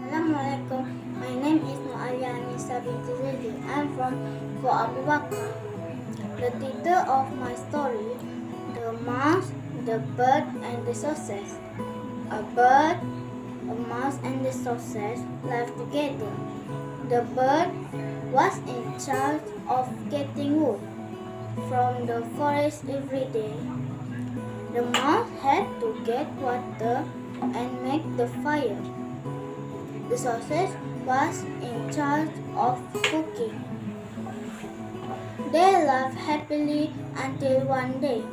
Assalamualaikum. My name is Noalia Anissa binti Zaidi. I'm from Fort Abu Bakar. The title of my story: The Mouse, the Bird, and the Sausage. A bird, a mouse, and the sausage lived together. The bird was in charge of getting wood from the forest every day. The mouse had to get water and make the fire. The sausage was in charge of cooking. They lived happily until one day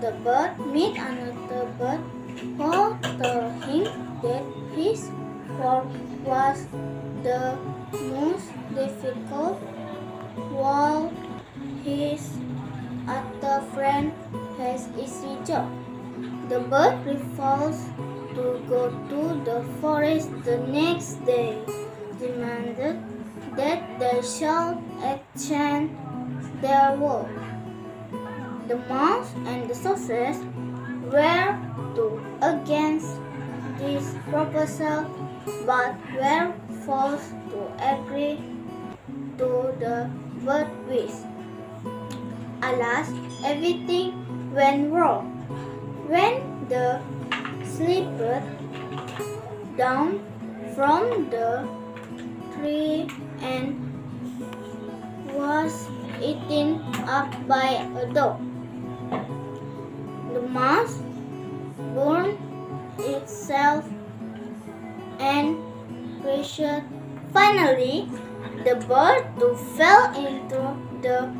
the bird met another bird who told him that his work was the most difficult, while his other friend has easy job. The bird refused to go to the forest the next day, demanded that they should exchange their work. The mouse and the sausage were against this proposal, but were forced to agree to the bird's wish. Alas, everything went wrong. When the slipped down from the tree and was eaten up by a dog, the mouse burned itself and crashed. Finally, the bird too fell into the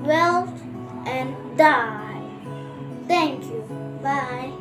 well and died. Thank you. Bye.